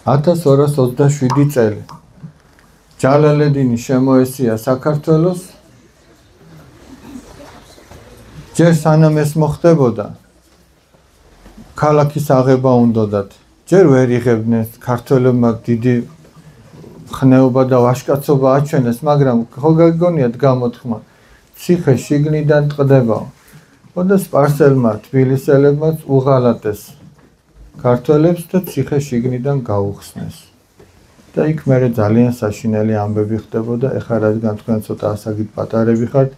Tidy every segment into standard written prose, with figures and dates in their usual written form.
1227 წელი ჯალალედინი შემოესია საქართველოს ჯერ სანამ ეს მოხდებოდა ქალაქის აღება უნდათ ჯერ ვერ იღებდნენ ქართველებმა დიდი ხნეობა და ვაშკაცობა აჩვენეს მაგრამ ხო გაგონიათ გამოთქმა ციხე შიგნიდან ტყდება და სპარსელმა თბილისელებმაც უღალატეს ქართველებს და ციხე შიგნიდან გაუხსნეს და იქ მერე ძალიან საშინელი ამბები ხდებოდა ეხლა რადგან თქვენ ცოტა ასაგით პატარები ხართ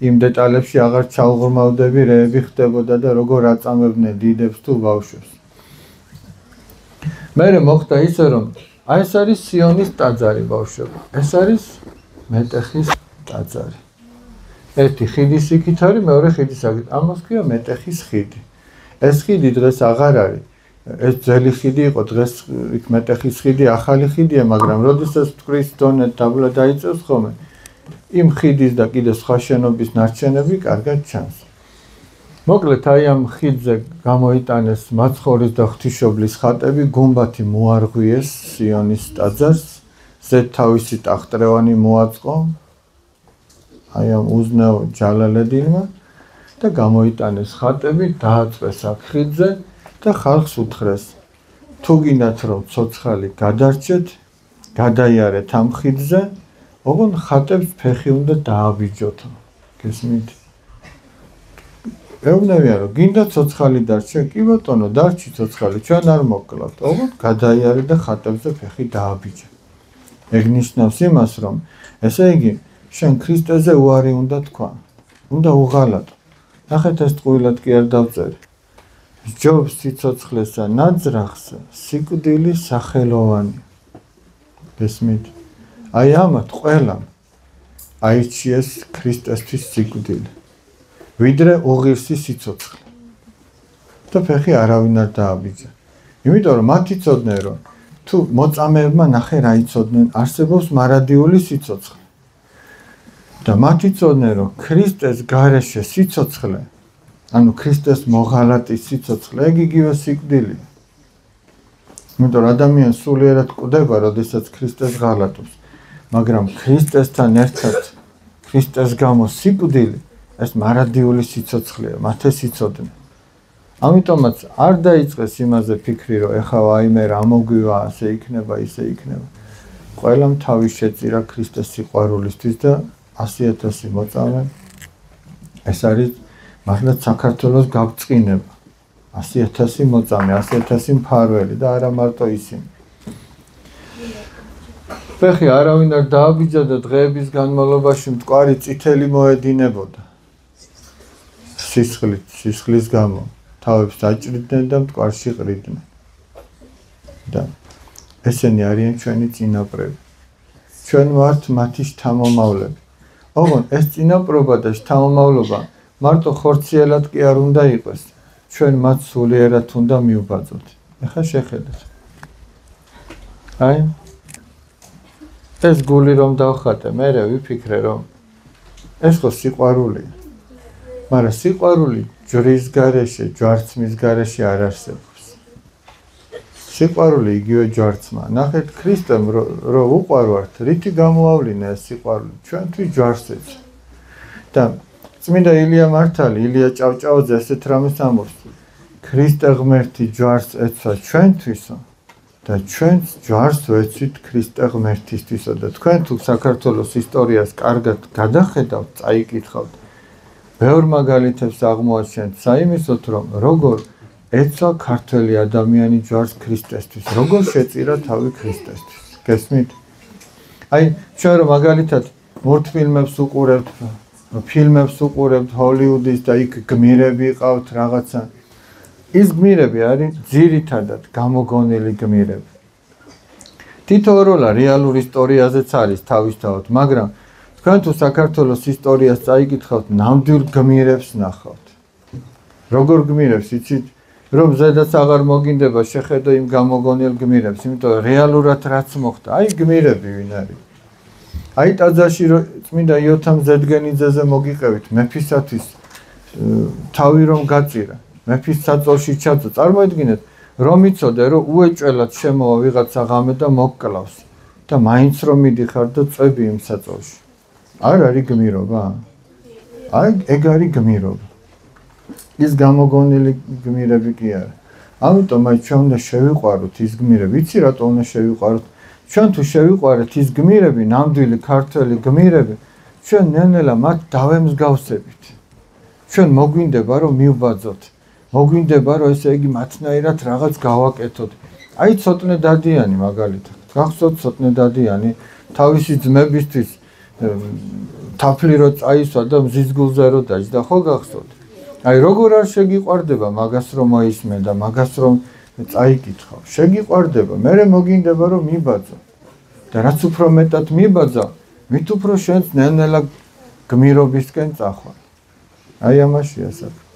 იმ დეტალებში აღარ ჩაუღრმავდები რეები ხდებოდა და როგორ აწამებდნენ დიდებს თუ ბავშვებს მერე მოხდა ისე რომ აი ეს არის სიონის ტაძარი ბავშვებო ეს არის მეტეხის ტაძარი ერთი ხიდის იქით არის მეორე ხიდის აქეთ ამას ქვია მეტეხის ხიდი ეს ხიდი დღეს აღარ არის ეს ძელი ხიდი იყო დღეს იქ მეტეხის ხიდი ახალი ხიდია მაგრამ როდესაც თქვრის დონე დაბლა დაიწევს ხოლმე იმ ხიდის და კიდე სხვა შენობის ნარჩენები კარგად ჩანს მოკლედ აი ამ ხიდზე გამოიტანეს მაცხოვრის და ღვთისმშობლის ხატები გუმბათი მოარღვიეს სიონის ტაძარს ზედ თავისი ტახტრევანი მოაწყო აი ამ უზნეო ჯალალედინმა და გამოიტანეს ხატები დააწვეს აქ ხიდზე და ხალხს უთხრეს თუ გინდათ რომ ცოცხალი გადარჩეთ გადაიარეთ ამ ხიდზე ოღონდ ხატებს ფეხი უნდა დააბიჯოთ გესმით ეუბნებიან რომ გინდა ცოცხალი დარჩე კი ბატონო დარჩი ცოცხალი ჩვენ არ მოკლავთ ოღონდ გადაიარე და ხატებზე ფეხი დააბიჯე ეგ ნიშნავს იმას რომ ესე იგი შენ ქრისტეზე უარი უნდა თქვა უნდა უღალატო ნახეთ ეს ტყუილად კი არ დავწერე ჯობს სიცოცხლესა ნაძრახსა სიკვდილი სახელოვანი გესმით აი ამათ ყველამ აირჩიეს ქრისტესთვის სიკვდილი ვიდრე უღირსი სიცოცხლე და ფეხი არავინ არ დააბიჯა იმიტომ რომ მათ იცოდნენ რომ თუ მოწამეებმა ნახე რა იცოდნენ არსებობს მარადიული სიცოცხლე და მათ იცოდნენ რომ ქრისტეს გარეშე სიცოცხლე ანუ ქრისტეს მოღალატი სიცოცხლე ეგ იგივე სიკვდილია იმიტომ რომ ადამიანი სულიერად კვდება როდესაც ქრისტეს ღალატობს მაგრამ ქრისტესთან ერთად ქრისტეს გამო სიკვდილი ეს მარადიული სიცოცხლეა მათ ეს იცოდნენ ამიტომაც არ დაიწყეს იმაზე ფიქრი რომ ეხლა აიმე რა მოგვივა ასე იქნება ისე იქნება ყველამ თავი შეწირა ქრისტეს სიყვარულისთვის და 100,000 მოწამე ეს არის მართლაც საქართველოს გაბწყინება 100,000 მოწამე 100,000 მფარველი და არა მარტო ისინი ფეხი არავინ არ დააბიჯა და დღეების განმავლობაში მტკვარი წითელი მოედინებოდა სისხლის გამო თავებს დაჭრიდნენ და მტკვარში ყრიდნენ და ესენი არიან ჩვენი წინაპრები ჩვენ ვართ მათი შთამომავლები ოღონდ ეს წინაპრობა და შთამომავლობა მარტო ხორციელად კი არ უნდა იყოს ჩვენ მათ სულიერად უნდა მივბაძოთ ეხლა შეხედეთ აი ეს გული რომ დავხატე მე ვიფიქრე რომ ეს ხო სიყვარულია მაგრამ სიყვარული ჯვრის გარეშე ჯვარცმის გარეშე არ არსებობს სიყვარული იგივე ჯვარცმა ნახეთ ქრისტემ რო უყვარვართ რითი გამოავლინა ეს სიყვარული ჩვენთვის ჯვარს ეცა და წმინდა ილია მართალი ილია ჭავჭავაძე ესეთ რამეს ამბობს ქრისტე ღმერთი ჯვარს ეცა ჩვენთვისო და ჩვენც ჯვარს ვეცვით ქრისტე ღმერთისთვისო და თქვენ თუ საქართველოს ისტორიას კარგად გადახედავთ წაიკითხავთ ბევრ მაგალითებს აღმოაჩენთ საიმისოთ რომ როგორ ეცვა ქართველი ადამიანი ჯვარს ქრისტესთვის როგორ შეწირა თავი ქრისტესთვის გესმით აი ჩვენ რომ მაგალითად მულტფილმებს უყურებთ ფილმებს უყურებთ ჰოლივუდის და იქ გმირები ყავთ რაღაცა ის გმირები არის ძირითადად გამოგონილი გმირები თითო როლა რეალურ ისტორიაზეც არის თავისთავად მაგრამ თქვენ თუ საქართველოს ისტორიას წაიკითხავთ ნამდვილ გმირებს ნახავთ როგორ გმირებს იცით რომ ზედაც აღარ მოგინდება შეხედო იმ გამოგონილ გმირებს იმიტომ რეალურად რაც მოხდა აი გმირები ვინ არის აი ტაძარში წმინდა იოთამ ზედგენიძეზე მოგიყევით მეფისათვის თავი რომ გაწირა მეფის საწოლში ჩაწო წარმოედგინეთ რომ იცოდე რომ უეჭველად შემოვა ვიღაცა ღამე და მოგკლავს და მაინც რომ მიდიხარ და წვები იმ საწოლში. არ არის გმირობა? აი ეგ არის გმირობა. ის გამოგონილი გმირები კი არა. ამიტომ აი ჩვენ უნდა შევიყვაროთ ის გმირები. იცი რატო უნდა შევიყვაროთ? ჩვენ თუ შევიყვარეთ ის გმირები, ნამდვილი ქართველი გმირები, ჩვენ ნელ-ნელა მათ დავემსგავსებით. ჩვენ მოგვინდება რომ მივბაძოთ. მოგვინდება რომ ესე იგი მათნაირად რაღაც გავაკეთოთ. აი ცოტნე დადიანი მაგალითად. გახსოვთ ცოტნე დადიანი თავისი ძმებისთვის თაფლი რო წაისვა და მზის გულზე რო დაჯდა, ხო გახსოვთ? აი როგორ არ შეგიყვარდება მაგას რომ მოისმენ და მაგას რომ წაიკითხავ. შეგიყვარდება, მერე მოგინდება რომ მიბაძო. და რაც უფრო მეტად მიბაძა, მით უფრო შენს ნელ-ნელა გმირობისკენ წახვალ. აი ამაშია საქმე.